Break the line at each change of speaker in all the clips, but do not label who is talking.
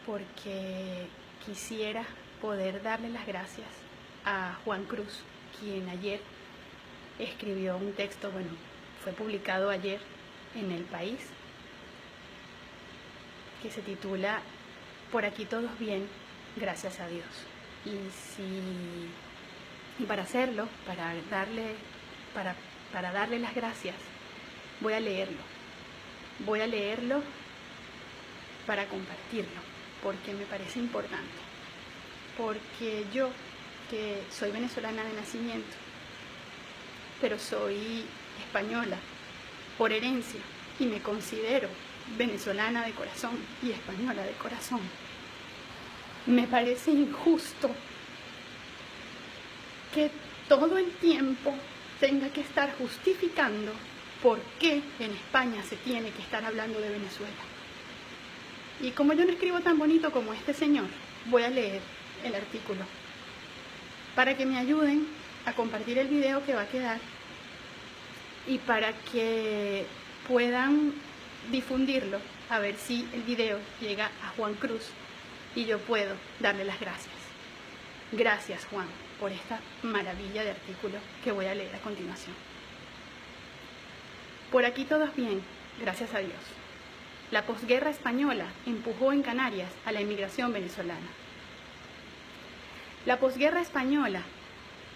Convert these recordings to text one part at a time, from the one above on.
porque quisiera poder darle las gracias a Juan Cruz, quien ayer escribió un texto, bueno, fue publicado ayer en El País, que se titula Por aquí todos bien, gracias a Dios. Y para hacerlo, para darle las gracias, voy a leerlo para compartirlo, porque me parece importante, porque yo, que soy venezolana de nacimiento, pero soy española por herencia y me considero venezolana de corazón y española de corazón, me parece injusto que todo el tiempo tenga que estar justificando por qué en España se tiene que estar hablando de Venezuela. Y como yo no escribo tan bonito como este señor, voy a leer el artículo para que me ayuden a compartir el video que va a quedar y para que puedan difundirlo, a ver si el video llega a Juan Cruz y yo puedo darle las gracias. Gracias, Juan, por esta maravilla de artículo que voy a leer a continuación. Por aquí todos bien, gracias a Dios. La posguerra española empujó en Canarias a la inmigración venezolana. La posguerra española,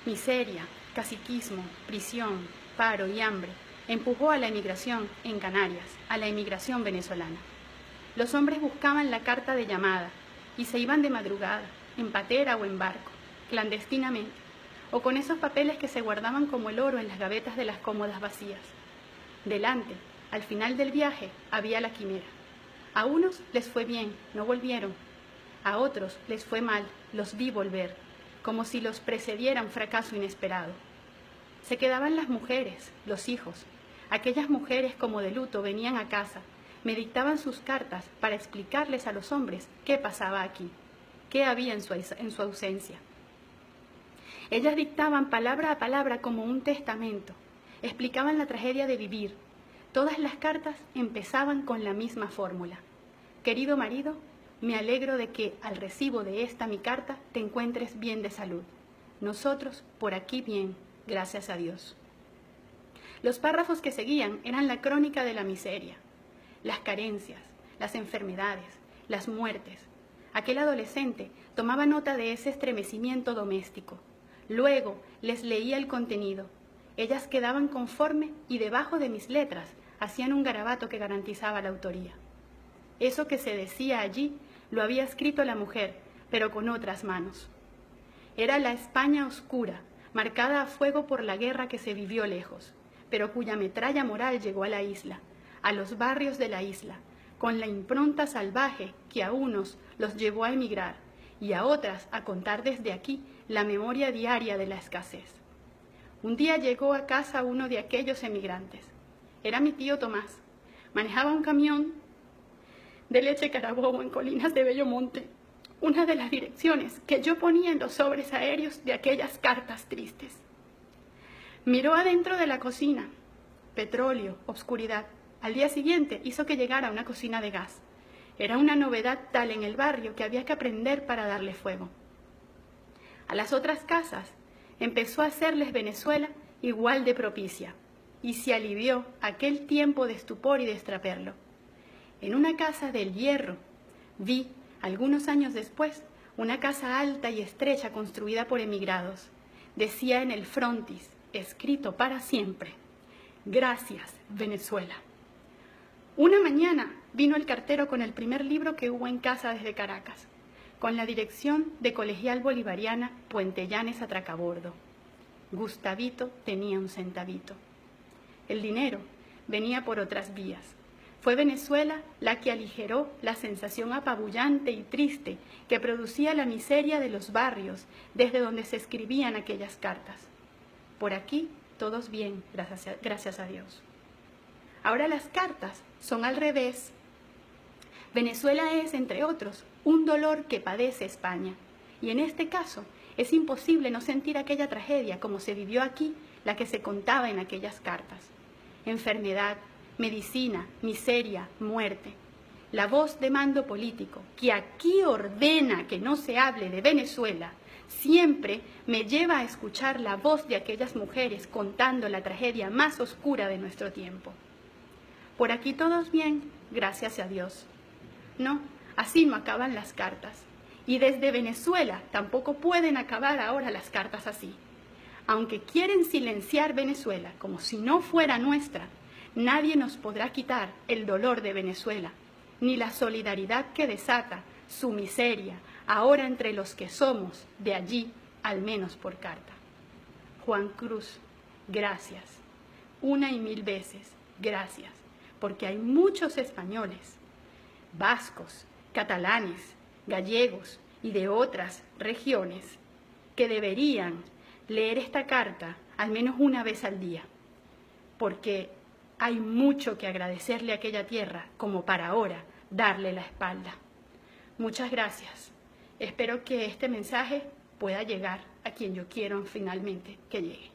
miseria, caciquismo, prisión, paro y hambre, empujó a la emigración en Canarias, a la emigración venezolana. Los hombres buscaban la carta de llamada y se iban de madrugada, en patera o en barco, clandestinamente, o con esos papeles que se guardaban como el oro en las gavetas de las cómodas vacías. Delante, al final del viaje, había la quimera. A unos les fue bien, no volvieron. A otros les fue mal, los vi volver, como si los precediera un fracaso inesperado. Se quedaban las mujeres, los hijos. Aquellas mujeres como de luto venían a casa, me dictaban sus cartas para explicarles a los hombres qué pasaba aquí, qué había en su ausencia. Ellas dictaban palabra a palabra como un testamento, explicaban la tragedia de vivir. Todas las cartas empezaban con la misma fórmula. Querido marido, me alegro de que al recibo de esta mi carta te encuentres bien de salud. Nosotros por aquí bien, gracias a Dios. Los párrafos que seguían eran la crónica de la miseria, las carencias, las enfermedades, las muertes. Aquel adolescente tomaba nota de ese estremecimiento doméstico. Luego les leía el contenido. Ellas quedaban conforme y debajo de mis letras hacían un garabato que garantizaba la autoría. Eso que se decía allí lo había escrito la mujer, pero con otras manos. Era la España oscura, marcada a fuego por la guerra que se vivió lejos, pero cuya metralla moral llegó a la isla, a los barrios de la isla, con la impronta salvaje que a unos los llevó a emigrar y a otras a contar desde aquí la memoria diaria de la escasez. Un día llegó a casa uno de aquellos emigrantes. Era mi tío Tomás. Manejaba un camión de leche Carabobo en Colinas de Bellomonte, una de las direcciones que yo ponía en los sobres aéreos de aquellas cartas tristes. Miró adentro de la cocina. Petróleo, obscuridad. Al día siguiente hizo que llegara una cocina de gas. Era una novedad tal en el barrio que había que aprender para darle fuego. A las otras casas empezó a hacerles Venezuela igual de propicia y se alivió aquel tiempo de estupor y de extraperlo. En una casa del Hierro vi, algunos años después, una casa alta y estrecha construida por emigrados. Decía en el frontis, escrito para siempre, gracias, Venezuela. Una mañana vino el cartero con el primer libro que hubo en casa desde Caracas, con la dirección de Colegial Bolivariana Puente Llanes Atracabordo. Gustavito tenía un centavito. El dinero venía por otras vías. Fue Venezuela la que aligeró la sensación apabullante y triste que producía la miseria de los barrios desde donde se escribían aquellas cartas. Por aquí todos bien, gracias a Dios. Ahora las cartas son al revés. Venezuela es, entre otros, un dolor que padece España. Y en este caso es imposible no sentir aquella tragedia como se vivió aquí, la que se contaba en aquellas cartas. Enfermedad, medicina, miseria, muerte. la voz de mando político que aquí ordena que no se hable de Venezuela, siempre me lleva a escuchar la voz de aquellas mujeres contando la tragedia más oscura de nuestro tiempo. Por aquí todos bien, gracias a Dios. No, así no acaban las cartas. Y desde Venezuela tampoco pueden acabar ahora las cartas así. Aunque quieren silenciar Venezuela como si no fuera nuestra, nadie nos podrá quitar el dolor de Venezuela, ni la solidaridad que desata su miseria ahora entre los que somos de allí, al menos por carta. Juan Cruz, gracias. Una y mil veces, gracias, porque hay muchos españoles, vascos, catalanes, gallegos y de otras regiones que deberían leer esta carta al menos una vez al día, porque hay mucho que agradecerle a aquella tierra como para ahora darle la espalda. Muchas gracias. Espero que este mensaje pueda llegar a quien yo quiero finalmente que llegue.